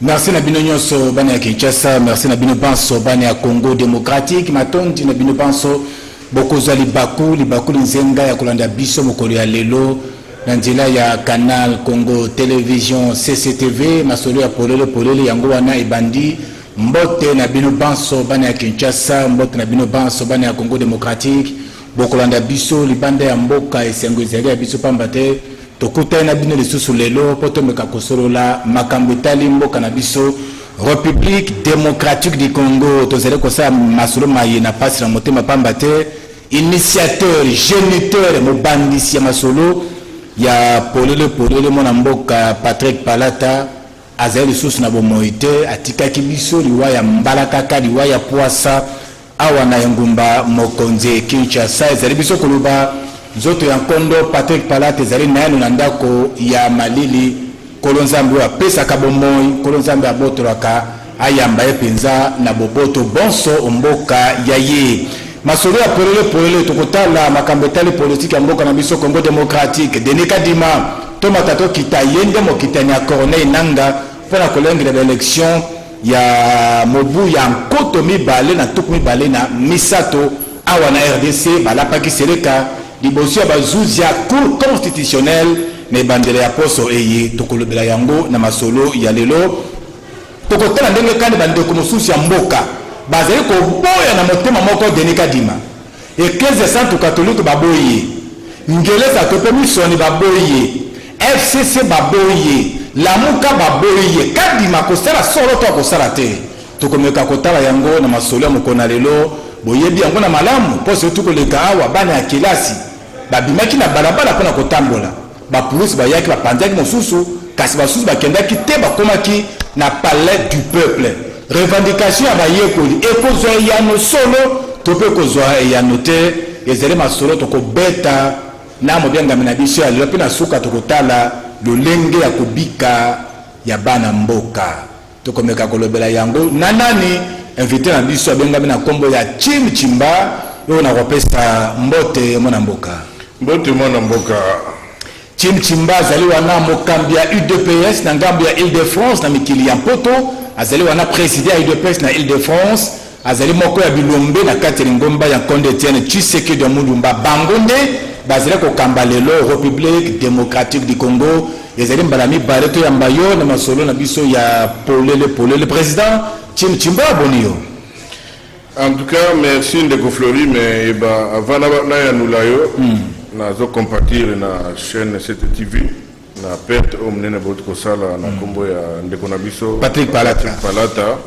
Merci Nabino Nyonso bani ya Kinshasa, merci Nabino Banso bani ya Congo démocratique, matondi Nabino Banso bokozwa libaku nzenga ya kolanda biso mokolo ya lelo na nzela ya Canal Congo Télévision CCTV masolo ya polele yango wana ebandi mbote Nabino Banso bani ya Kinshasa, mbote Nabino Banso bani ya Congo démocratique bokolanda biso libanda ya mboka esengo ezali ya biso pambate tokuta na bino lisusu lelo poto meka kosolola makambo etali mboka na biso République démocratique du Congo tozali kosa masolo maye na pasi na motema pambate initiateur géniteur mobandisi ya masolo ya polele mona mboka Patrick Palata azali lisusu na bomoite atikaki biso liwa ya mbalakaka liwa ya poasa awa na ngumba mokonze Kinshasa ezali biso koluba nzoto ya nkondo Patrick Palata ezali nayano na ndako ya malili kolonzambe wa pesa kabomoi kolonzambe abotolaka ayamba epenza na boboto bonso omboka ya ye masolo ya polele tokotala makambo etali politique ya mboka na biso Congo démocratique Denis Kadima tomata tokita yende mokitani ya Corneille Nanga mpona kolengela élection ya mobu ya nkoto mibale na tuku mibale na misato awa na RDC balapaki seleka liboso ya bazuzi ya cour constitutionnelle na bandele ya poso eye tokolobela yango na masolo ya lelo tokotala ndenge kandi bandeko mosusu ya mboka bazali koboya na motema moko Denis Kadima eklezia santu katolike baboye ngeleza tope misoni baboye FCC baboye lamuka baboye Kadima kosala solo to akosala te tokomeka kotala yango na masolo ya mokona lelo boyebi yango na malamu poso tukoleka awa bana ya kilasi babimaki na balabala pona kotambola bapolisi bayaki bapanzaki mosusu kasi basusu bakendaki te bakomaki na palais du peuple revendication ya bayekoli ekozwa eyano solo tope kozwa eyano te ezali masolo tokobeta na mobiangami na biso ya lelo mpe na suka tokotala lolenge ya kobika ya bana mboka tokomeka kolobela yango na nani invité na biso abengami na kombo ya Chimba yo na kopesa mbote mwana mboka Chimba azali wana mokambi ya UDPS na ngambo ya Île-de-France na mikili ya Mpoto azali wana président ya UDPS na Île-de-France azali moko ya bilombe na kati ya ngomba ya Konde Etienne Tshisekedi ya Mulumba bangonde bazali kokamba lelo République démocratique du Congo ezali mbala mibale to ya mbayo na masolo na biso ya polele président Chimba bonio. En tout cas, merci Ndeko Flori, mais avant de nous nous avons compatir la chaîne CTV, na perte au mnene bot kosala na kombo ya Ndeko Nabiso Patrick Palata.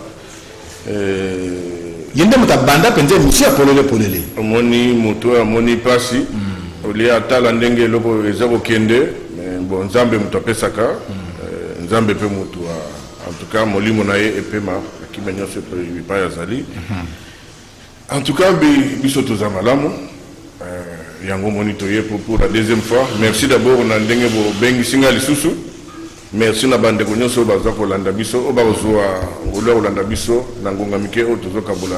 Yende mutabanda penze monsieur polele. Moni moto moni pasi. Olia atala ndenge loko ezako kende, mais bon nzambe mutapesaka, nzambe pe mutu en tout cas molimo na ye epema kimenyo se pa ya zali. En tout cas, biso toza malamu yango monitoyer pour la deuxième fois. Merci d'abord na ndenge bo bengi singa lisusu. Merci na bande ko nyonso baza ko landa biso o bazwa ngolo ko landa biso na ngonga mike o tozo kabula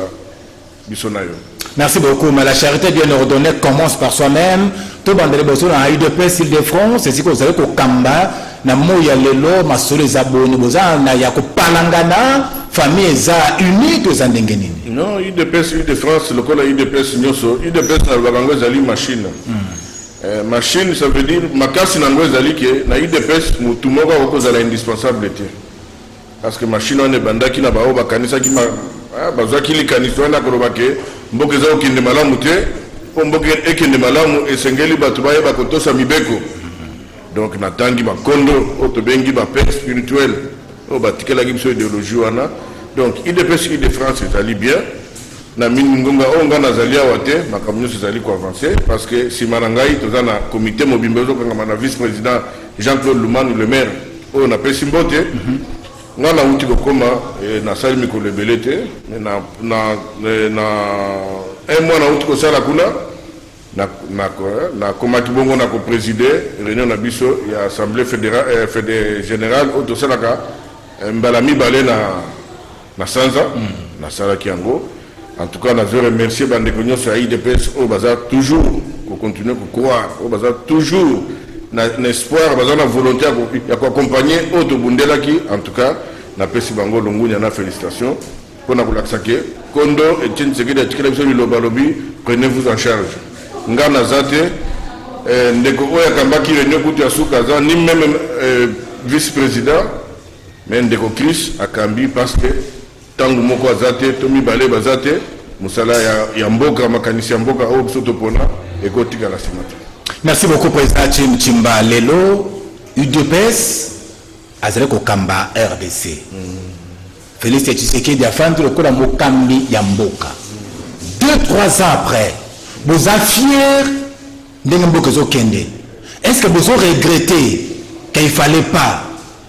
biso nayo. Merci beaucoup, mais la charité bien ordonnée commence par soi-même. Tout bandele boso na UDPS Île-de-France, c'est ce que vous avez ko kamba na moya lelo masolo ezaboni boza na ya ko palangana famille za unie to zandengeni. Non, UDPS Île-de-France le kola UDPS nyoso UDPS na babango zali machine. Machine ça veut dire makasi na ngo zali ke na UDPS mutu moko ko zala indispensable te. Parce que machine on est bandaki na bao bakanisa ki bazwa kili kanisa na korobake mboke za okinde malamu te po mboke ekinde malamu esengeli batu baye bakotosa mibeko. Donc natangi bakondo otobengi ba père spirituel o batikela gimso idéologie wana. Donc IDPS Île-de-France ezali bien na mingonga onga nazalia wate makamnyo ezali ko avancer parce que si marangai toza na comité mobimbezo kanga na vice-président Jean-Claude Lumanu le maire o na pesimbote ngana uti ko koma na sali mikolo belete na un mois na uti ko sala kuna na komati bongo na ko présider réunion na biso ya assemblée fédérale générale o to salaka mbala mibale na sanza na sala kiango. En tout cas, je remercie bande ko nyonso ya IDPS au bazar toujours ko continuer ko croire au bazar toujours na espoir bazar na volonté ya ko accompagner auto bundelaki. En tout cas na pesi bango longunya na félicitations pona kulaksake kondo Etienne Tshisekedi atikela biso liloba lobi prenez-vous en charge ngana zate ndeko oya kambaki réunion kutu ya suka za ni même vice-président mais ndeko Chris akambi parce que tangu moko azate to mibale bazate musala ya mboka makanisi ya mboka o biso topona ekotika la simata. Merci beaucoup président Chimba lelo UDPS azale ko kamba RDC. Félix Tshisekedi a fandi lokola mokambi ya mboka. 2-3 ans après, vous êtes fiers de mboka zo kende. Est-ce que vous regrettez qu'il fallait pas?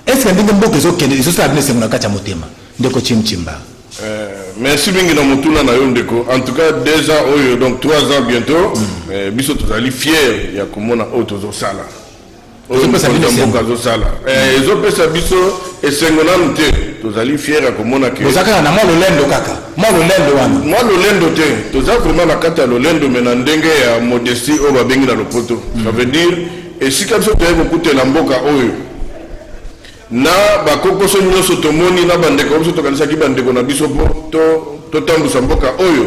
Est-ce que mboka zo kende iso sa bine semuna kacha motema? Ndeko Chimba. Merci bingi na mutuna na yondeko. En tout cas 2 ans oyo donc 3 ans bientôt. Biso tozali fiers ya komona otozo sala. Ozo pesa mboka zo sala. Ezo pesa biso esengona nte. Tozali fiers ya komona ke. Bozaka na mwa lolendo kaka. Mwa lolendo wana. Mwa lolendo te. Toza vraiment na kata lolendo mena ndenge ya modestie o ba bengi na lopoto. Ça veut dire esika biso toyeko kutela mboka oyo. Na bakokoso nyonso tomoni na bandeko biso tokanisaki bandeko na biso po to tambusa mboka oyo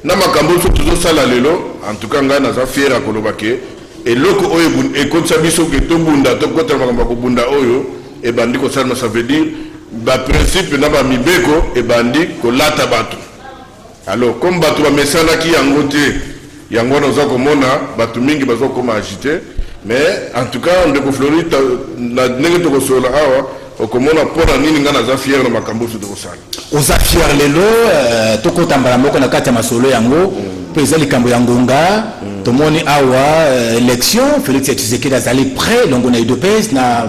na makambo biso tozosala lelo en tout cas ngai naza fier ya koloba ke eloko oyo ekotisa biso ke tobunda tokotela makambo ya kobunda oyo ebandi kosalema. Ça veut dire baprincipe na bamibeko ebandi kolata bato. Alors comme bato bamesanaki yango te yango wana oza komona bato mingi bazokoma agité. Mais en tout cas, on a Floride, la nègre de Rosola, au commune, pour la nini, on a fier de Macambo de Rossal. Aux affaires, les lots, Toko Tambaramoko, na Katia Masolo Yango, président Likambo Yangonga, Tomoni Awa, élection, Félix Tshisekedi Azali prêt, donc on a eu deux pays, na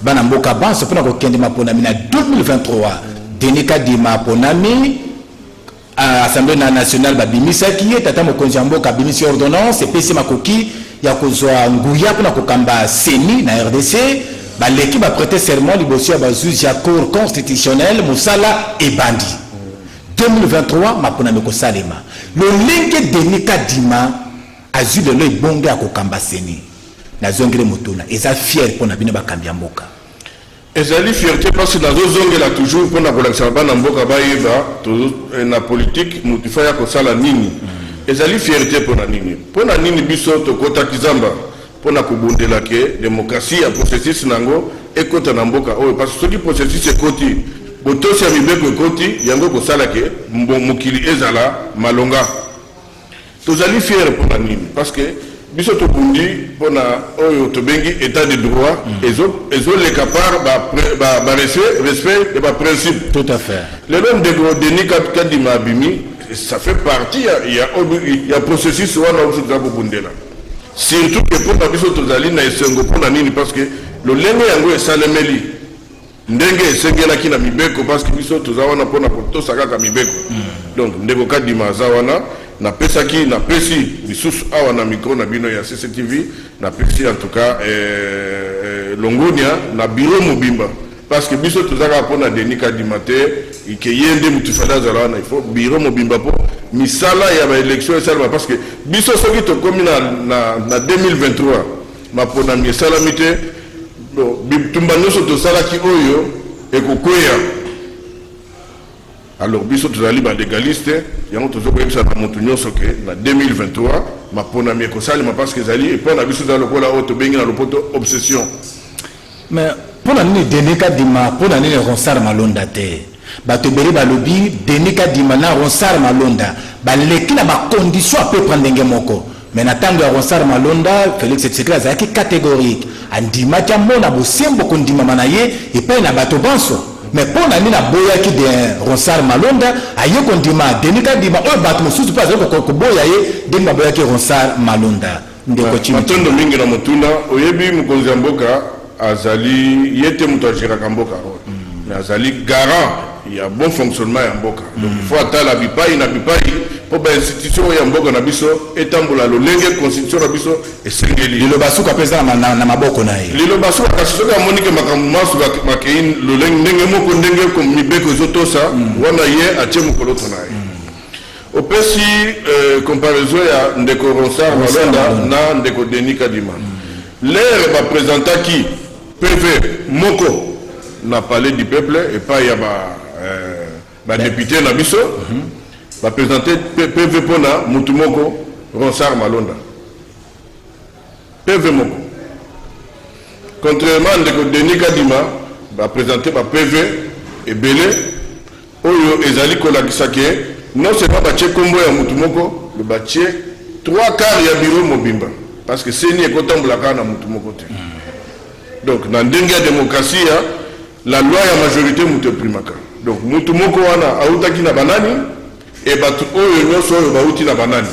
Banamboka Ban, c'est pour nous qu'il y a des Ponami, 2023, Denika Dima Ponami, Assemblée nationale, Babimisaki, Tata Mokonjambo, Kabimisi ordonnance, et PC Makoki, ya kozwa nguya pona kokamba seni na RDC ba l'équipe a prêté serment libosia ba juge ya cour constitutionnelle musala et bandi 2023 mapona meko salema le lenge Denika Dima azu de le bonga ya kokamba seni na zongere motuna eza fier pona bino bakambi mboka ezali fierté parce que nazo zongela toujours pona kolakisa bana mboka bayeba to na politique mutufa ya kosala nini. Ezali fierté pona nini biso tokota kizamba pona kubundela ke démocratie ya processus nango ekota na mboka oyo parce que soki processus ekoti botosi ya mibeko ekoti yango kosala ke mokili ezala malonga. Tozali fier pona nini parce que biso tobundi pona oyo tobengi état de droit ezo le capar ba respect et ba principe. Tout à fait. Le nom de Denika Dima Abimi ça fait partie il y a processus wana ozo bundela surtout que pour la biso tozali na esengo pona nini parce que le lenge yango esalemeli ndenge esengela kina mibeko parce que biso tozawana pona potosaka ka mibeko. Donc ndeko Kadima zawana na pesaki na pesi bisusu awa na micro na bino ya CCTV na pesi en tout cas longonia na bureau mobimba parce que biso tozaka pona Denika Dima te que yende mutufala zalana il faut bureau mobimba po misala ya ba élection esalama parce que biso soki to komi na 2023 mapona misala mite bitumba nyonso tosalaki oyo ekokwea. Alors biso tozali ba légaliste yango tozokoyebisa na motu nyonso ke na 2023 mapona mi ekosalema parce que ezali epona biso za lokola oyo tobengi na lopoto obsession. Mais pour la nini Denika Dima pour la nini Ronsard Malonda te bato beri balobi Denika Dima na Ronsard Malonda baleki na ba condition à peu prendre ndenge moko mais na tango ya Ronsard Malonda Félix Tshisekedi azaki catégorique andima tia mona bosembo kondima manaye et pas na bato banso mais pour la nini na boya ki de Ronsard Malonda ayo kondima Denika Dima o bato mosusu pas ko boya ye ndima boya ki Ronsard Malonda ndeko chimi matondo mingi na motuna oyebi mukonzi ya mboka azali yete mutajira kamboka mais azali garant il y a bon fonctionnement ya mboka. Donc il faut atala bipai na bipai pour ba institution ya mboka na biso etambola lolenge constitution na biso esengeli lilo basuka pesa na maboko na ye lilo basuka kasisoka monike makambo masu makein lolenge ndenge moko ndenge ko mibeko zotosa wana ye atie mokolo to na ye opesi comparaison ya ndeko Ronsard Malonda na ndeko Denika Dima l'air va présenter qui PV moko na palais du peuple et pas il y a ba député na biso ba présenter PV pona mutumoko Ronsard Malonda PV moko contrairement à Denis Kadima va présenter ba PV et belé oyo ezali kolakisa ke non seulement batie kombo ya mutumoko le batie 3 quarts ya bureau mobimba parce que c'est ni ekotambola kana mutumoko te. Donc dans la démocratie la loi ya majorité mutu primaka. Donc mutumoko wana autaki na banani et batu oyo nyoso oyo bauti na banani.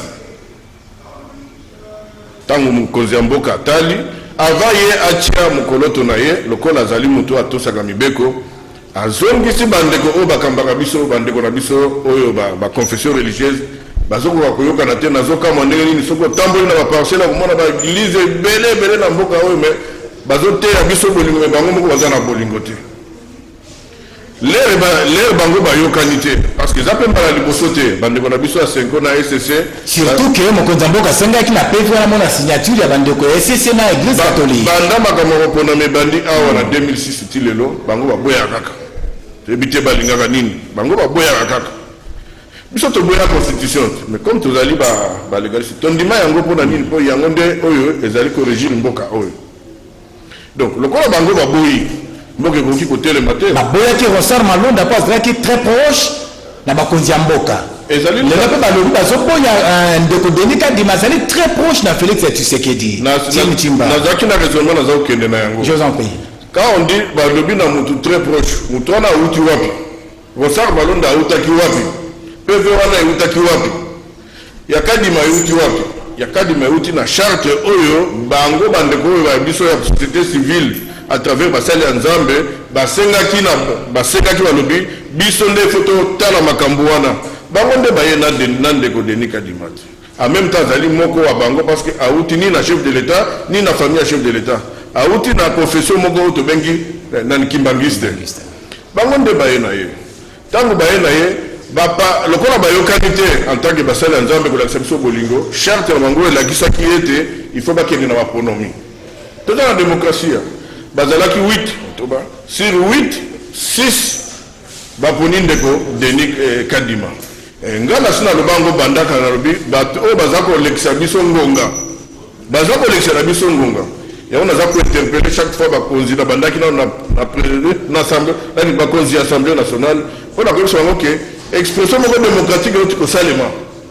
Tango mukonzi ya mboka tali avant ye atia mukoloto na ye lokola azali mutu atosaka mibeko azongisi bandeko oyo bakambaka biso bandeko na biso oyo ba confession religieuse bazoko bakoyoka na te nazokama ndenge nini soko tamboli na baparcelle komona ba église belé na mboka oyo mais bazoteya biso bolingo me bango moko baza na bolingo te lere bango bayokani te parce que zape mbala liboso te bandeko na biso ya senko na SCC surtout que mokonzi mboka asengaki na PV wana mona signature ya bandeko ya SCC na église catholique banda makambo mapona mebandi awa na 2006 ti lelo bango baboyaka kaka toyebi te balingaka nini bango baboyaka kaka biso toboya constitution mais comme tozali balégaliste tondima yango mpona nini mpo yango nde oyo ezali korégir mboka oyo donc lokola bango baboyi mboka ekoki kotelema te baboyaki Ronsard Malonda mpo azalaki très proche na bakonzi ya mboka lelo mpe balobi bazoboya ndeko Denis Kadima azali très proche na Félix Tshisekedi nazalaki na raisonnement naza kokende na yango je vous en prie quand on dit balobi na mutu très proche mutu wana auti wapi Ronsard Malonda autaki wapi PV wana eutaki wapi ya Kadima euti wapi ya Kadima euti na charte oyo bango bandeko oyo ba biso ya société civile à travers basali ya Nzambe basengaki balobi biso nde foto tala makambo wana bango nde baye na ndeko Denis Kadima en même temps azali moko wa bango parce que auti ni na chef de l'état ni na famille ya chef de l'état auti na confession moko oyo tobengi na kimbangiste bango nde baye na ye tango baye na ye bapa lokola bayokani te en tant que basali ya Nzambe kolakisa biso bolingo charte na bango elakisaki ete il faut bakende na bapronomi toza na démocratie bazalaki 8 sur 8 6 baponi ndeko Denis Kadima nga nasi nalobango bandaka nalobi bato oyo baza kolekisa biso ngonga baza kolekisa na biso ngonga yango naza kointerpele chaque fois bakonzi na bandaki na assemblée nani bakonzi ya assemblée nationale mpo na koyebisa bango ke expression moko démocratique euti kosalema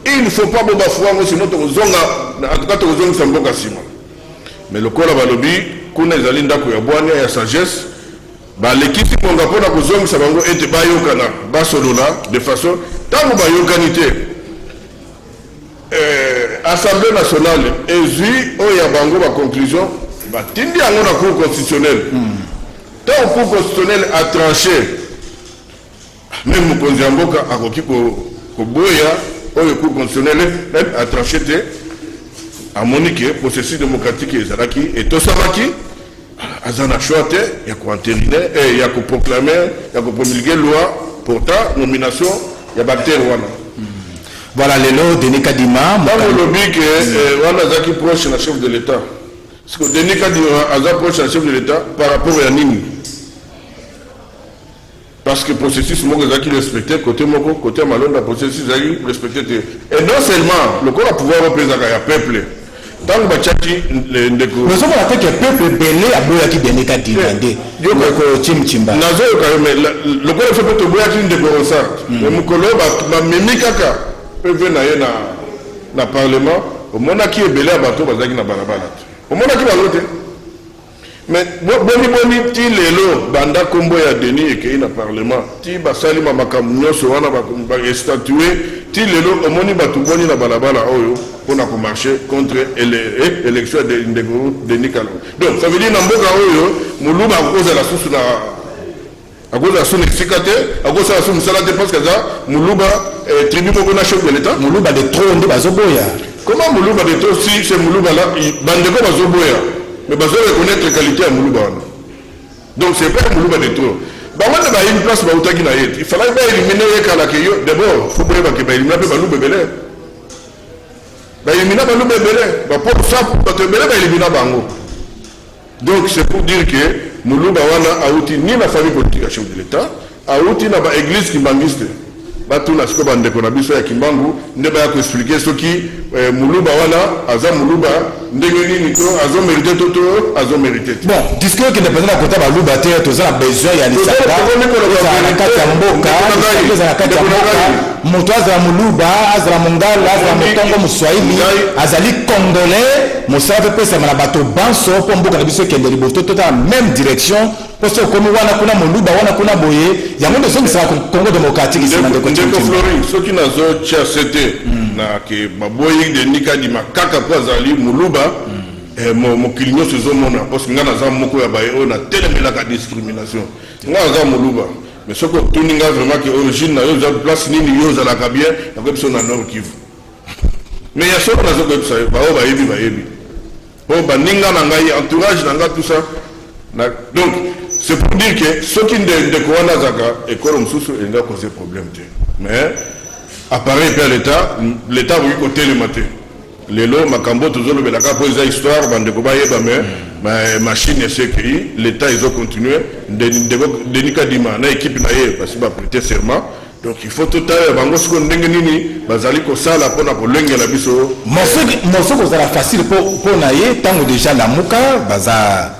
il ne faut pas bo bafuango sino tokozonga en tout cas tokozongisa mboka nsima mais lokola balobi kuna ezali ndako ya bwania ya sagesse balekisi ngonga mpona kozongisa bango ete bayokana basolola de façon ntango bayokani te assemblée nationale ezwi oyo ya bango baconclusion batindi yango na cour constitutionnelle ntango cour constitutionnelle a tranché même mokonzi ya mboka akoki koboya oyo cour constitutionnelle a tranché te amoni ke processus démocratique ezalaki etosamaki aza na choix te ya koenteriner ya koproclamer ya kopromulguer loi portant nomination ya bactere wana voilà lelo Denis Kadima ntango olobi ke wana azalaki proche na chef de l'état parce que Denis Kadima aza proche na chef de l'état par rapport ya nini parce que processus moko ezalaki respecté côté moko côté Malonda processus ezalaki respecté te et non seulement lokola pouvoir opesaka ya peuple ntango batiaki ndeko nozokola te ke peuple ebele aboyaki Denis Kadima nde yoko chimchimba nazoyoka yo me lokola fe mpe toboyaki ndeko Ronsard me mokolo bamemi kaka pv na ye na parlement omonaki ebele ya bato bazalaki na balabala te omonaki bango te mais boni ti lelo banda kombo ya Denis ekei na parlement ti basalima makambo nyonso wana baestatue ti lelo omoni bato boni na balabala oyo mpona komarche contre élection ya ndeko Denis Kadima donc ça veut dire na mboka oyo moluba akozala susu na akozala susu na esika te akozala susu mosala te parce que aza moluba tribu moko na chef de l'état moluba de trop nde bazoboya comment moluba de trop si c'est moluba la bandeko bazoboya mais bazo reconnaître qualité ya moluba wana donc c'est pas moluba de trop bango nde bayi place bautaki na ye il fallait baélimine ye kala ke yo d'abord faut boyeba ke baélimina mpe baluba ebele baélimina baluba ebele bapo sapu bato ebele baélimina bango donc c'est pour dire que muluba wana auti ni na famille politique ya chef de l'État auti na ba église kimbangiste batu na siko bandeko na biso ya kimbangu nde ba expliquer soki muluba wana aza muluba ndenge nini to azo mériter to azo mériter bon disque que ne peut pas côté ba luba te to za besoin ya lisaka na kati ya mboka za kati ya mboka moto azala muluba azala mongala azala motongo muswahili azali congolais mosala pe pesa na bato banso po mboka na biso kende liboto to ta même direction parce que comme wana kuna muluba wana kuna boye ya monde so ça Congo démocratique ici na ndeko Flori soki nazo chia sete na ke baboyi de nika di makaka po azali muluba mokili nyonso ezomona parce que nga naza moko ya baye oyo natelemelaka discrimination nga aza muluba mais soki otuni nga vraiment ke origine na yo eza place nini yo ozalaka bien yakoyebiso na Nord Kivu mais ya soko nazokoyebisa yo baoyo bayebi po baninga na ngai entourage na nga tout ça donc c'est pour dire que soki ndeko wana azaka ekolo mosusu elinga cause problème te mais appareil mpe l'état akoki kotelema te lelo makambo tozolobelaka mpo eza histoire bandeko bayeba mais machine esekei l'état ezocontinue Denis Kadima na équipe na ye parce que baprêter serment donc il faut totala bango siko ndenge nini bazali kosala mpona kolengela biso morceau kozala facile mpo na ye ntango déjà lamuka baza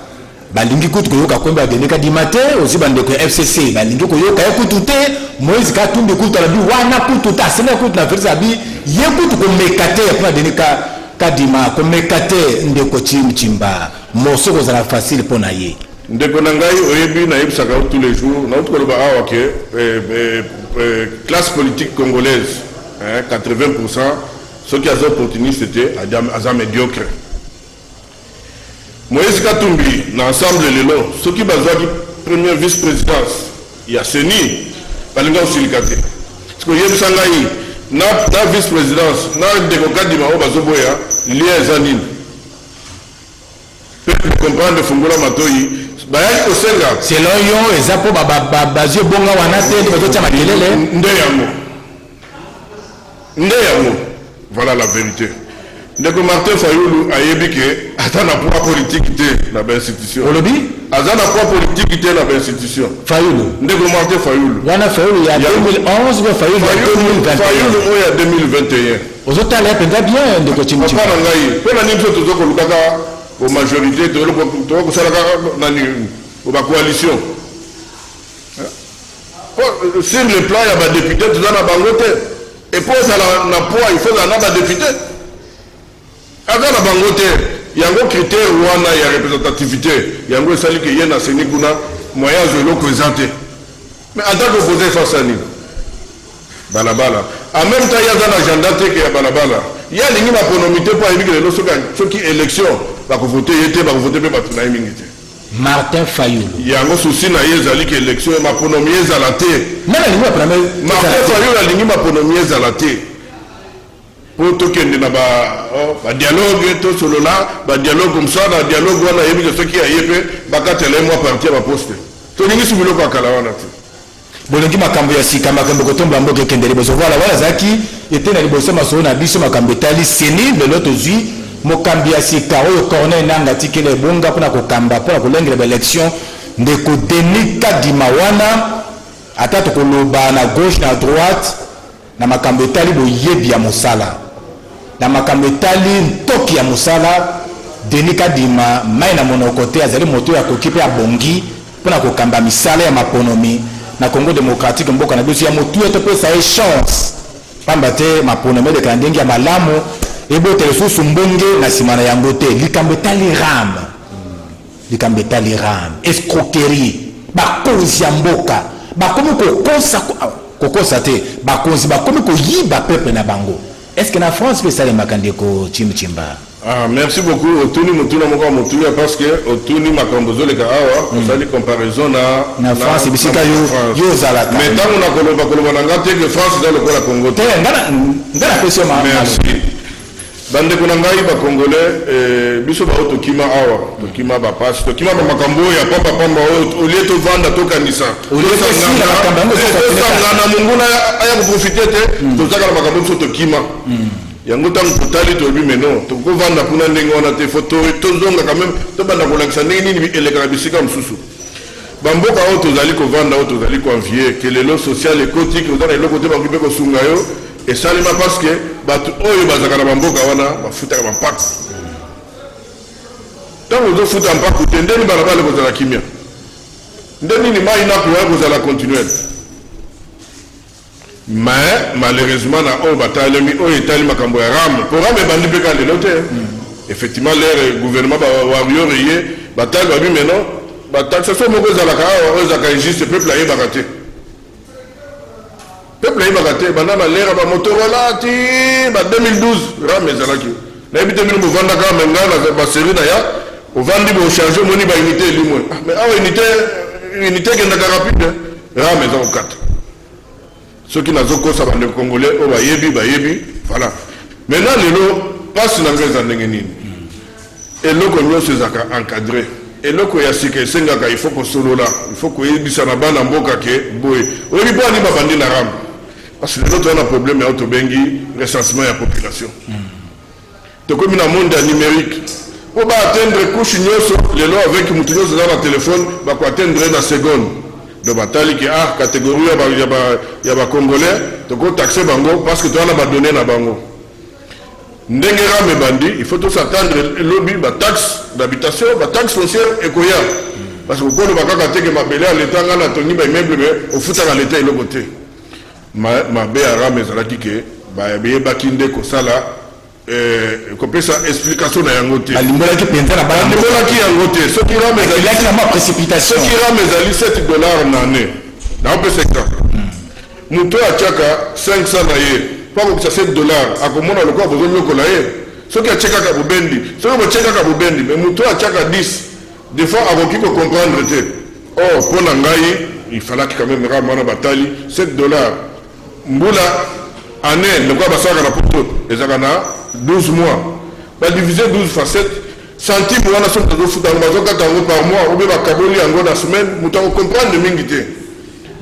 balingi kutu koyoka kwemba Denis Kadima te aussi bandeko ya FCC balingi koyoka ye kutu te Moïse Katumbi kutu alabi wana kutu ta sena kutu na verse abi ye kutu komekate ya pona Denis Kadima komekate ndeko Chimchimba morceau kozala facile pour na ye ndeko na ngai oyebi na yebisaka tous les jours na utu koloba awa ke classe politique congolaise 80% ceux qui ont opportuniste c'était aza médiocre Moïse Katumbi na ensemble lelo ceux qui bazwaki première vice-présidence ya Seni balinga osilika te siko yebisa ngai na vice-présidence na ndeko Kadima oyo bazoboya lia eza nini pe comprendre fungola matoi bayaki kosenga selon yo eza po bazwi bonga wana te nde bazotia makelele nde yango voilà la vérité ndeko Martin Fayulu ayebi ke ata na poids politique te na institution olobi aza na poids politique te na institution Fayulu ndeko Martin Fayulu wana Fayulu ya 2011 ou Fayulu ya 2021 Fayulu oyo ya 2021 ozotala penza bien ndeko Chimchimba papa na ngai mpona nini so tozokolukaka au majorité tokosalaka nani ba coalition sur le plan ya badéputé toza na bango te et po ezala na poids il faut ezala na badéputé aza na bango te yango critère wana ya représentativité yango esali ke ye na Seni kuna moyen azwa eloko eza te mais ata kopose face à nini balabala en même temps ye aza na agenda te ke ya balabala ye alingi baponomi te mpo ayebi ke lelo soki élection bakovote ye te bakovote mpe bato na ye mingi te Martin Fayulu yango souci na ye ezali ke élection maponomi ezala te Martin Fayulu alingi maponomi ezala te po tokende na badialogue tosolola badialogue comme ça na dialogue wana yebi ke soki aye mpe bakatela ye mwa parti ya baposte tolingisi biloko akala wana te bolongi makambo ya sika makambo kotombola mboka ekende liboso voilà wana ezalaki ete na liboso masolo na biso makambo etali Seni lelo tozwi mokambi ya sika oyo Corneille Nangaa atikeli ebonga mpona kokamba mpona kolengela baélection ndeko Denis Kadima wana ata tokoloba na gauche na droite na makambo etali boyebi ya mosala na makambo etali ntoki ya mosala Denis Kadima mai na monoko te azali moto ya koki mpe abongi mpona kokamba misala ya maponomi na Congo démocratique mboka na biso ya motu etopesa ye chance pamba te maponomi eleka na ndenge ya malamu ebotela lisusu mbonge na nsima na yango te likambo etali rame escroquerie bakonzi ya mboka bakomi kokosa te bakonzi bakomi koyiba peuple na bango est-ce que na France mpe esalemaka ndeko Chimchimba merci beaucoup otuni motuna moko ya motuya parce que otuni makambo ozoleka awa osali comparaison na France bisika yo ozalaka mais ntango na koloba na nga te ke France eza lokola Congo te nga napesi yo merci bandeko na ngai bacongolais biso bao tokima awa tokima bapasi tokima bamakambo oyo ya pambapamba oyo olie tovanda tokanisa tosangana monguna aya koprofite te tozaka na makambo biso tokima yango ntango totali toyebi meno tokovanda kuna ndenge wana te fo tozonga quand même tobanda kolakisa ndenge nini elekaka bisika mosusu bamboka oyo tozali kovanda oyo tozali koenvie ke lelo social écotique oza na eloko te bakoki mpe kosunga yo esalema parce que bato oyo bazalaka na bamboka wana bafutaka bampaku ntango ozofuta mpaku te ndeni balabala kozala kimia nde nini mai nakoya kozala continuel mais malheureusement na oyo batalemi oyo etali makambo ya rame po rame ebandi mpe ka lelo te effectivement lere gouvernement bawario ye batali babi maintenant bataxation moko ezalaka awa oyo ezalaka injuste peuple ayebaka te peuple ayebaka te banda balera bamotorola ti ba 2012 rame ezalaki nayebi te bino bovandaka me ngai na basérie na ya ovandi bochange moni baunité elimwe mais awa unité ekendaka rapide rame eza kokata soki nazokosa bandeko congolais oyo bayebi voilà maintenant lelo mpasi na ngai eza ndenge nini eloko nyonso ezalaka encadré eloko ya sika esengaka il faut kosolola il faut koyebisa na bana mboka ke boye oyebi mpo ani babandi na rame parce que lelo toza na problème ya tobengi recensement ya population tokomi na monde ya numérique po baatteindre couche nyonso lelo avec mutu nyonso eza na telefone bakoatteindre na seconde donc batali ke catégorie ya bacongolais tokotaxe bango parce que toza na badonné na bango ndenge rame bandi il faut s'attendre lobi taxe d'habitation taxe foncière ekoya parce que kokolo bakaka teke mabele ya leta nga na tongi baimmeuble me ofutaka leta eloko te mabe ya rame ezalaki ke bayebaki nde kosala kopesa explication na yango te balimbolaki yango te soki rame ezali $7 na année naopesa exemple moto atiaka 500 na ye pakokisa $7 akomona lokola bozonyokola ye soki atie kaka bobendi soki botie kaka bobendi me moto atiaka 10 des fois akoki kocomprendre te mpo na ngai il falaki quand même rame wana batali $7 mbula année lokola basalaka na poto ezalaka na 12 mois badivise 12 fois 7 centime wana soki tozofuta yango bazokata yango par mois obe bakaboli yango na semaine moto akocomprendre mingi te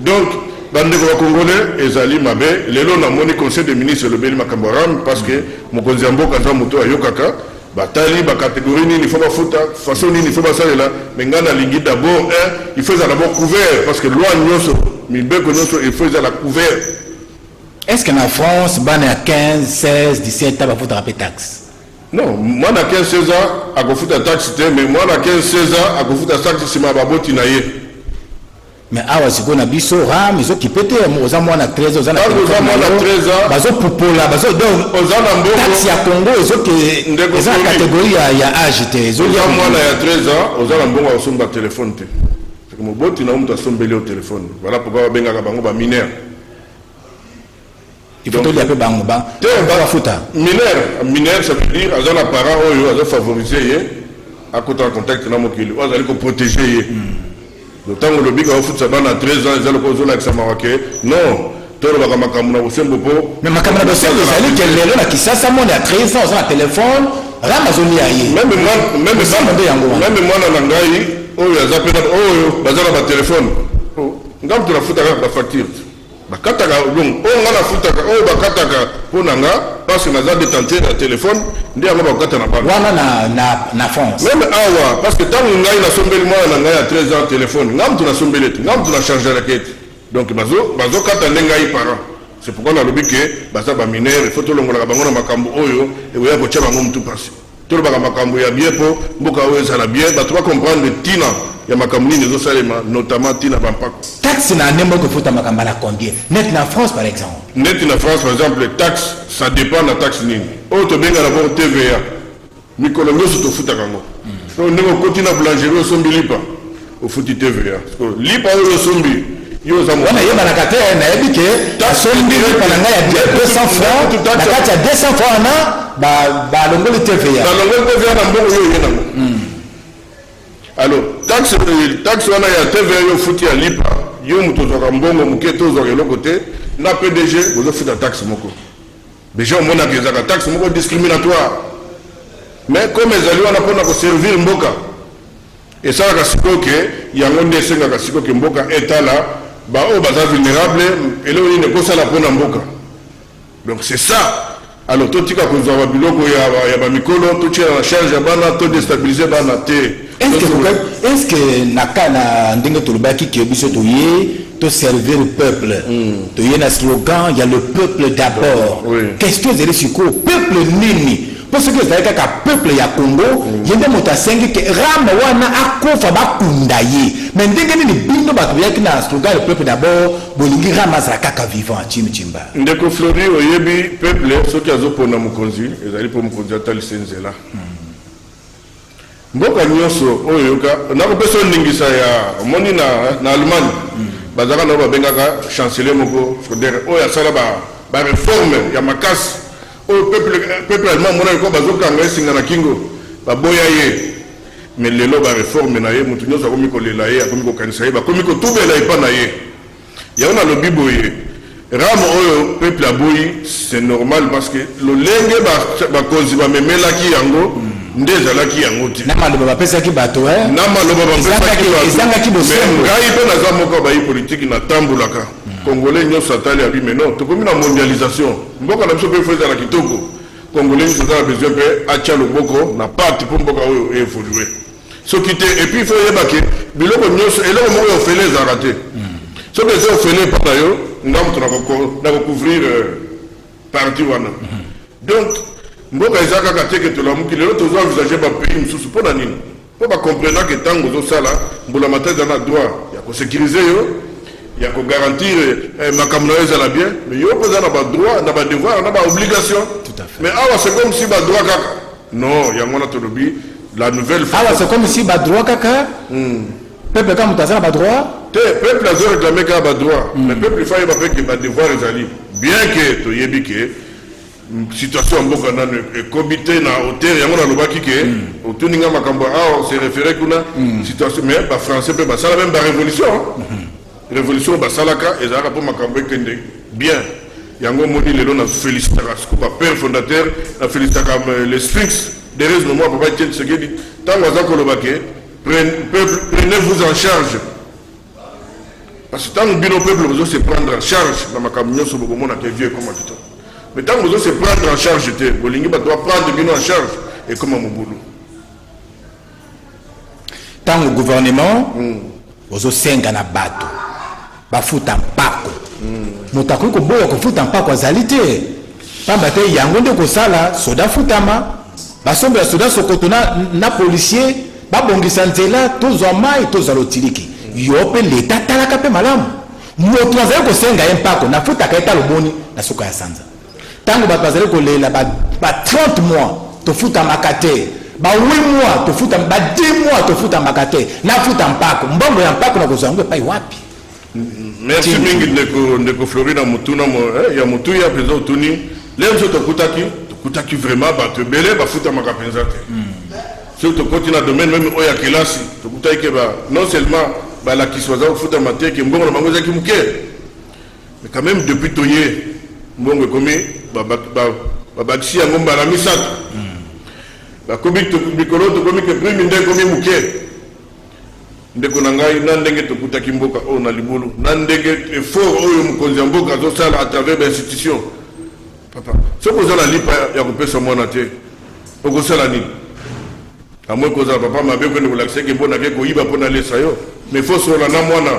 donc bandeko bakongolais ezali mabe lelo namoni conseil des ministres elobeli makambo rame parce que mokonzi ya mboka aza moto ayokaka batali bakatégorie nini il faut bafuta façon nini il faut basalela me ngai nalingi d'abord il faut ezala d'abord couvert parce que loi nyonso mibeko nyonso il faut ezala couvert. Est-ce que en France bana ya 15 16 17 ans bafutaka mpe taxe? Non, mwana 15 16 ans akofuta taxe te mais mwana 15 16 ans akofuta taxe nsima baboti na ye. Mais awa sikoyo na biso rame ezokipe te oza mwana 13 oza na 13 ans bazopupola donc oza na mbongo taxe ya Congo eza na catégorie ya âge te oza mwana ya 13 ans oza na mbongo akosomba telefone te moboti na moto asombeli o telefone voilà pourquoi babengaka bango baminere il faut tolia mpe bango bafuta minere ça veut dire aza na parent oyo azofavorize ye akota na contact na mokili oyo azali koprotege ye ntango lobika bafutisa bana 13 ans eza lokola ozolakisa mawa ke non tolobaka makambo na bosembo mpo mais makambo na bosembo ezali ke lelo na kisasa mwana ya 13 ans oza na telefone rame azolia ye meme mwana na ngai oyo aza mpe oyo baza na batelefone nga moto nafutaka bafacture bakataka donc oyo nga nafutaka oyo bakataka mpo na nga parce que naza détenteur ya telefone nde yango bakokata na bana wana na France meme awa parce que ntango ngai nasombeli mwana na ngai ya 13 ans telefone nga moto nasombeli ete nga moto nachangelaka ete donc bazokata nde ngai parent c'est pourquoi nalobi ke baza baminere il faut tolongolaka bango na makambo oyo ekoya kotia bango motu mpasi tolobaka makambo ya bien mpo mboka oyo ezala bien bato bacomprendre ntina ya makambo nini ezosalema notamment ntina bampako taxe na ndembo kofuta makambo ala combien net na France par exemple net na France par exemple taxe ça dépend na taxe nini oyo tobenga d'abord TVA mikolo nyonso tofutaka yango oyo ndenge okoti na boulangerie osombi lipa ofuti TVA lipa oyo osombi wana yebanaka te nayebi ke asombi lipa na ngai ya 200 francs na kati ya 200 francs wana balongoli TVA na mbongo oyo oye nango alors taxe wana ya TVA yo futi ya lipa yo moto ozwaka mbongo moke to ozwaka eloko te na PDG bozofuta taxe moko déjà omonaka ezaka taxe moko discriminatoire mais comme ezali wana mpona koservir mboka esalaka sikoyo ke yango nde esengaka sikoyo ke mboka etala baoyo baza vulnérable eloko nini ekosala mpona mboka donc c'est ça alors totika kozwa babiloko ya bamikolo totia na charge ya bana todestabilize bana te Est-ce que nakana ndenge tolobaki ke biso to servir le peuple to yena slogan il y a le peuple d'abord question zeli siko peuple nini parce que c'est ka peuple ya Congo yende motasengi ke rama wana akofa bakunda ye mais ndenge nini bindo bato yaki na slogan le peuple d'abord bolingi rama za kaka vivant chimba ndeko Flori oyebi peuple soki azopona mukonzi ezali po mukonzi atalisenzela mboka nyonso oyo ka nakopesa ndingisa ya moni na Allemagne bazaka na babengaka chancelier moko Schröder oyo asala ba réforme ya makasi oyo peuple allemand mona ko bazokanga esinga na kingo baboya ye mais lelo ba réforme na ye mutu nyonso akomi kolela ye akomi kokanisa ye bakomi kotubela epa na ye yaona lobi boye ramo oyo peuple aboyi c'est normal parce que lolenge bakonzi bamemelaki yango ndezalaki yango ti na maloba bapesaki bato na maloba bapesaki ezangaki bosembo ngai mpe naza moko bayi politiki na tambolaka congolais nyonso atali abi mais non tokomi na mondialisation mboka na biso mpe fo ezala kitoko congolais nyonso aza na besoin mpe atia loboko na parti mpo mboka oyo eévolue soki te epuis fo oyebake biloko nyonso eloko moko ofele ezalaka te soki eza ofele epa na yo nga moto nakocouvrir parti wana donc mboka eza kaka te ke tolamuki lelo tozo envisage bapays mosusu mpo na nini mpo bakomprenake ntango ozosala mbula matete na droit ya kosécurize yo ya kogarantir makambo na yo ezala bien mais yo mpo eza na badroit na badevoir na baobligation mais awa c'est comme si badroit kaka non yango wana tolobi la nouvelle awa c'est comme si badroit kaka peuple ka moto aza na badroit te peuple azo réclame kaka badroit mais peuple fa yeba mpe ke badevoir ezali bien ke toyebi ke situation mboka nanu comité na hauteur yango nalobaki ke otuninga makambo awa se référé kuna situation mais ba français pe basala même ba révolution basalaka ezalaka mpo makambo ekende bien yango moni lelo na félicitaka siko ba père fondateur na félicitaka les sphinx Thérèse Nomoi papa Etienne Tshisekedi ntango aza koloba ke prenez-vous en charge parce que ntango bino peuple bozo se prendre en charge na makambo nyonso bokomona ke vieux ekoma kitoko mais tant que vous se prendre en charge, vous doit prendre bien en charge et comme mon boulot. Tant le gouvernement, vous senga na bato, bafuta mpako. Mutaku ko boya ko futa mpako azalite. Pamba te yango nde ko sala soda futama, basombe soda sokotona na policier, babongisa nzela tozwa mai tozalo tiliki. Yope leta talaka pe malamu. Moto azali ko senga mpako na futa kaita loboni na soka ya sanza. Tango bazali kolela ba 30 mois to futa makate ba 8 mois to futa ba 10 mois to futa makate na futa mpako mbongo ya mpako na kozangu pai wapi. Merci mingi ndeko Florina mutuna ya mutu ya prezo tuni leo to kutaki vraiment ba te belé ba futa makapenza te surtout continue domaine même oya kelasi to kutaki ba non seulement ba la kiswaza futa mateke mbongo na mangoza ki muke mais quand même depuis toye mbongo komi babakisi yango mbala misato bakomi mikolo tokomi ke primi nde komi muke ndeko na ngai na ndenge tokutaki mboka oyo na libulu na ndenge effort oyo mokonzi ya mboka azosala à travers bainstitution papa soki oza na lipa ya kopesa mwana te okosala nini amoi kozala papa mabe kende kolakisa eke mbonake koyiba mpo nalesa yo mais fo sola na mwana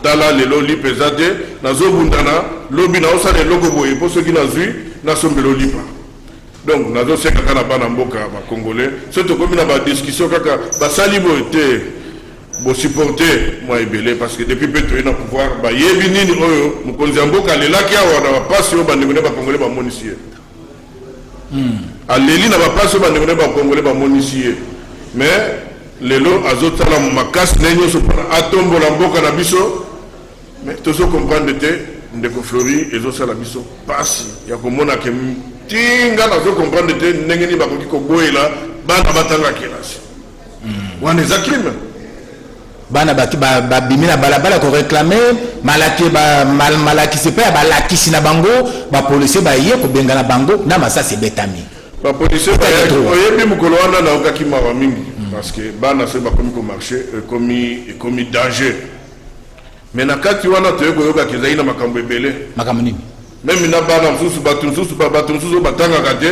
tala lelo lipa eza te nazobundana lobi naosala eloko boye mpo soki nazwi nasombela olipa donc nazosenga kaka na bana mboka bakongolais so tokomi na badiscussion kaka basali boye te bosupporte mwa ebele parce que depuis mpe toye na pouvoir bayebi nini oyo mokonzi ya mboka alelaki awa na bapasi oyo bandeko nde bakongolais bamonisi ye aleli na bapasi oyo bandeko nde bakongolais bamonisi ye mais lelo azotala makasi na nyonso mpona atombola mboka na biso mais tozo comprendre te ndeko Flori ezosala biso pasi ya komona ke tinga nazo comprendre te ndenge nini bakoki koboyela bana batanga kelasi wana eza crime bana babimi na balabala ko réclamer malakisi pe balakisi na bango bapolisier baye kobenga na bango na masasi betami bapolisier oyebi mokolo wana naokaki mawa mingi parce que bana se bakomi komarche ekomi danger mais na kati wana toye koyoka kezali na makambo ebele makambo nini même na bana mosusu bato mosusu batangaka te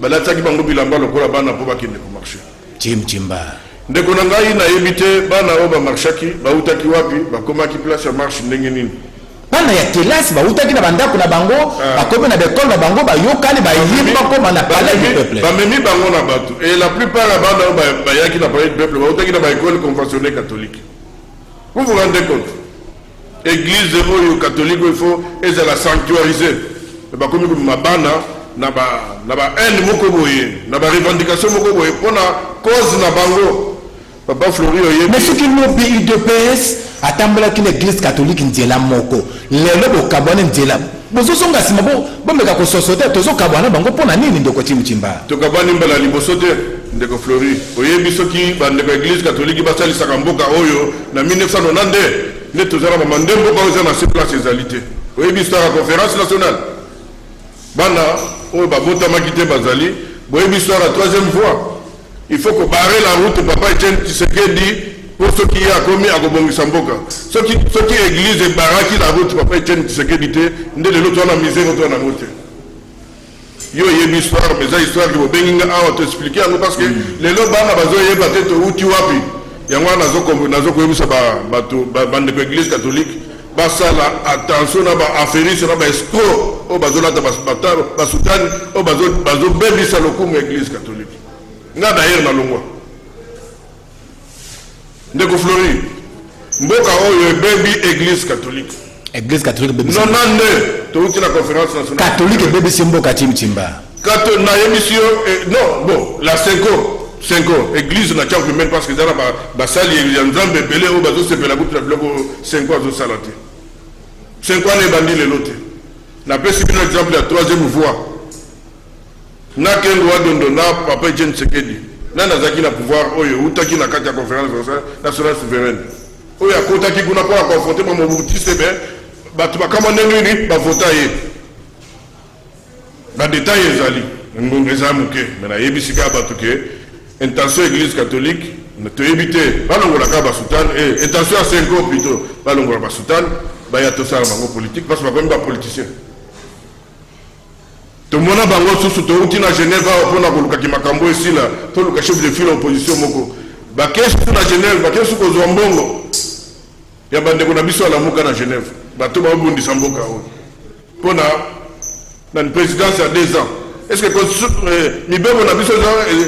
balataki bango bilamba lokola bana mpo bakende komarche chimba ndeko na ngai nayebi te bana oyo bamarchaki bautaki wapi bakomaki place ya marche ndenge nini bana ya kelasi bautaki na bandako na bango bakomi na bekole na bango bayokani bayimbi bakoma na palais du peuple bamemi bango na bato et la plupart ya bana oyo bayaki na palais du peuple bautaki na baekole conventionnelle catholique. Vous vous rendez compte? Église oyo catholique il faut ezala sanctuariser bakomi komema bana na ba haine moko boye na ba revendication moko boye pona cause na bango. Papa Flori oye mais ce qui nous dit de PS atambola ki l'église catholique nzela moko lelo bokabwana nzela bozosonga sima bomeka ko sosote tozo kabwana bango pona nini ndoko chimchimba to kabani mbala liboso te ndeko Flori oye biso ki bandeko église catholique basalisaka mboka oyo na 1990 ne tozala bamande mboka oyo na se place ezalité oye biso la conférence nationale bana oyo babotamaki te bazali boye biso la troisième fois. Il faut que barrer la route papa Etienne Tshisekedi pour ceux qui a commis à Gobongisa Mboka. Ceux qui église et barraki la route papa Etienne Tshisekedi te ndé de l'autre on a misé l'autre on a route. Yo yebi histoire mais ça histoire qui bobenga a te expliquer parce que les lots bana bazo yeba te to uti wapi. Yango nazo ko yebisa ba bande ko église catholique basala attention na ba affairiste na ba escroc o bazo la ba sultan o bazo bebisa lokumu église catholique. Nga d'ailleurs na longwa ndeko Flori mboka oyo baby église catholique baby non to uti la conférence nationale catholique baby simboka chimchimba kato na émission non bon la 5 église na champ même parce que dans ba sali ya nzambe belé o bazo sepela kutu la bloco 5 ans zo salate 5 ans ne bandi le lote na pesi un exemple la troisième voie. Na kengo wadondo na papa Etienne Tshisekedi na nazaki na pouvoir oyo utaki na kati ya conférence nationale souveraine oyo akotaki kuna kwa confronter ba Mobutu Sebe batu bakama ndenge ba vota ye ba détail ezali ngongo ezamuke mais na yebisika batu ke intention église catholique ne te éviter balongola ka ba sultan et intention à 5 ans plutôt balongola ba sultan ba ya to sala bango politique parce que ba ba politicien. Tout le monde a bango sous tout na Genève pour na koluka ki makambo ici là pour le chef de file opposition moko ba kesu na Genève ba kesu ko zombongo ya bande ko na biso ala muka na Genève ba to ba bundi samboka o pona na présidence à 2 ans est-ce que mi bebo na biso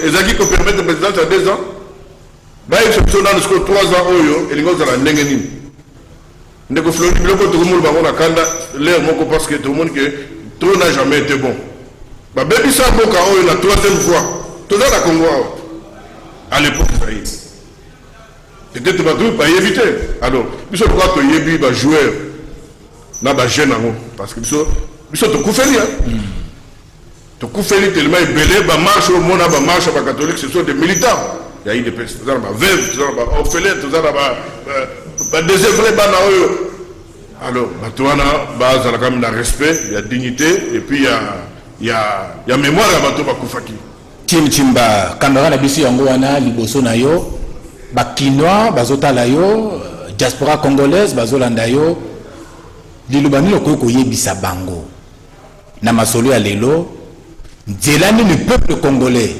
ezaki ko permettre présidence à 2 ans ba il se dans le 3 ans oyo elingo za la ndenge nini ndeko Flori biloko to ko bango na kanda l'air moko parce que tout le monde que tout n'a jamais été bon. Bah, baby ça boka oyo la troisième fois. Tout dans la Congo à l'époque ça y est. Peut-être pas tout pas éviter. Alors, biso quoi que yebi ba joueur na ba jeune ngo parce que biso to koufeli hein. To koufeli tellement belé ba marche au monde ba marche ba catholique ce sont des militants. Il y a eu des personnes ba veuve, ba orphelin, tout ça ba désœuvré ba na oyo. Alors, Batouana, base à la gamme de respect, il y a dignité, et puis il y a mémoire à Batou Bakoufaki. Chimchimba, Kandara Nabisi Yangoana, Liboso Nayo, Bakinois, Bazota Layo, diaspora congolaise, Bazolanda yo, Lilubani Lokoko Yebisa Bango, Namasolo ya Lelo, Djelani le peuple congolais,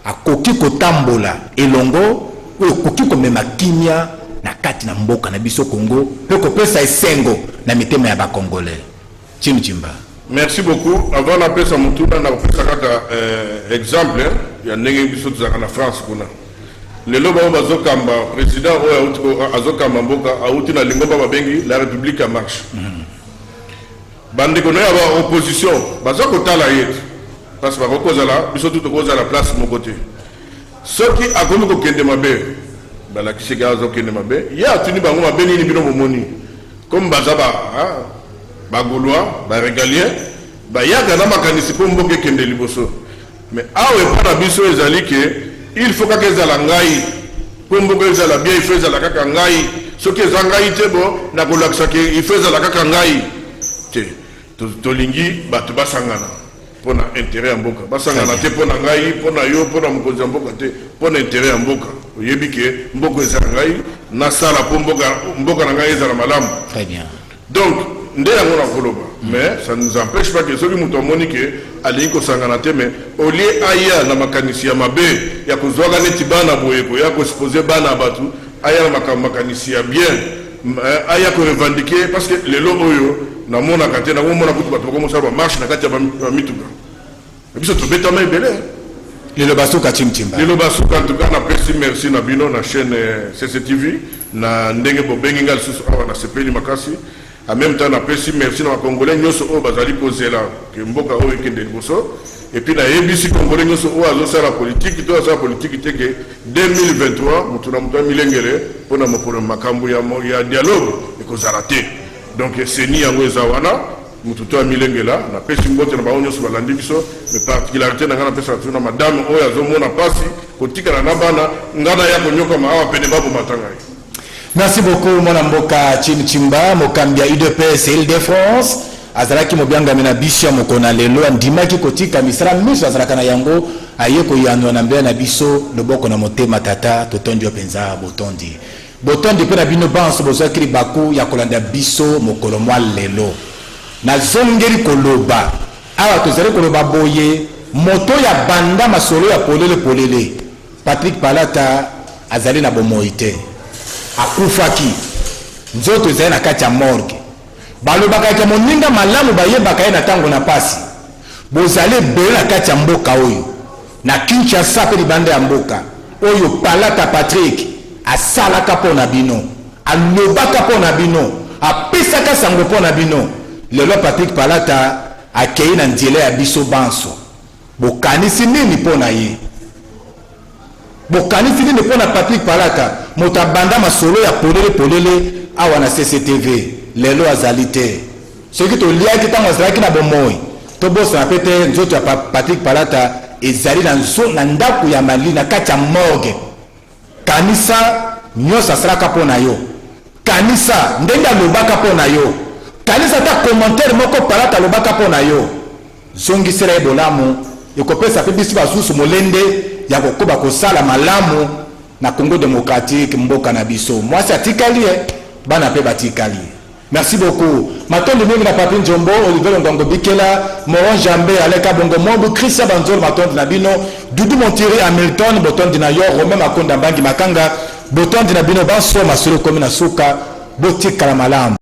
a Koki Kotambola, Elongo, ou Koki Komema Kimia, na kati na mboka na biso Congo pe ko pesa esengo na mitema ya ba congolais chimchimba. Merci beaucoup. Avant la pesa mutuna na pesa kaka exemple ya ndenge biso tuzaka na France kuna lelo ba bazokamba président oyo azokamba mboka auti na lingomba babengi la république en marche bande ko na ba opposition bazokotala yetu parce que bakokozala biso tout kozala place mon côté ceux qui a komi ko kende mabe bala kisega azokende mabe ya tuni bango mabe nini bino momoni comme bazaba ba gaulois ba régalien ba yaga na makanisi po mboke kende liboso mais awe para biso ezali ke il faut ka kezala ngai po mboke ezala bien il faut ezala kaka ngai soki ezangai te bo na kolakisa ke il faut ezala kaka ngai te to lingi bato basangana pona intérêt ya mboka basangana te pona ngai pona yo pona mokonzi ya mboka te pona intérêt ya mboka oyebi ke mboka ezala ngai na sala po mboka na ngai ezala malamu. Très bien. Donc nde yango na koloba mais ça nous empêche pas que soki muto amoni ke alingi kosangana te mais au lieu aya na makanisi ya mabe ya kozwaka neti bana boye koya koexpose bana batu aya na makanisi ya bien aya ko revendiquer parce que lelo oyo na mona kate na mona kutu bato ko mosaba marche na kati ya mituka biso to betama ebele lelo basuka chimchimba lelo basuka en tout cas na presse merci na bino na chaîne CCTV na ndenge bobengi ngal susu awa na sepeli makasi en même temps na presse merci na congolais nyoso o bazali kozela ke mboka o ekende liboso et puis na ABC congolais nyoso o azosala politique to azosala politique te ke 2023 mutu na mutu milengele pona mopona makambo ya dialogue ekozala te donc c'est ni yango ezawana mutu to milengela na pesi mbote na bawo nyoso balandi biso mais particularité na ngana pesa tuna madame o azomona pasi kotika na bana ngana ya konyoka maawa pene babu matanga. Merci beaucoup mon mboka Chimchimba mokambia UDPS Île-de-France azalaki mobianga mena biso mokona lelo ndimaki kotika misala miso azalaka na yango ayeko yanwa na mbea na biso loboko na motema tata totondi openza botondi pe na bino banso bozakiri baku ya kolanda biso mokolo mwa lelo na zongeli koloba awa tozali koloba boye moto ya banda masolo ya polele Patrick Palata azali na bomoite akufaki nzoto ezali na kati ya morgue balobaka ke moninga malamu bayebaka ye na tango na pasi bozali ebele na kati ya mboka oyo na Kinshasa pe libanda ya mboka oyo Palata Patrick asalaka mpo na bino alobaka mpo na bino apesaka sango mpo na bino lelo Patrick Palata akei na nzela ya biso banso bokanisi nini mpo na ye bokanisi nini mpo na Patrick Palata moto abanda masolo ya polele awa na CCTV lelo azali te soki toliaki ntango azalaki na bomoi tobosana pe te nzoto ya Patrick Palata ezali na ndako ya mali na kati ya morgue kanisa nyonso asalaka mpo na yo kanisa ndenge alobaka mpo na yo kanisa ta commentaire moko Palata alobaka mpo na yo zongisela ye bolamu ekopesa pe biso basusu molende ya kokoba kosala malamu na Congo démocratique mboka na biso mwasi atikali bana pe batikali. Merci beaucoup. Matondo mingi na Papi Njombo, Oliver Ngongo Bikela, Moron Jambe, Aleka Bongo Mobu, Christian Banzol, Matondo na bino, Dudu Montiri, Hamilton, Botondi na Yor, Romain Makonda Bangi Makanga, Botondi na bino Banso, Masolo Komina Suka, Botika la Malamu.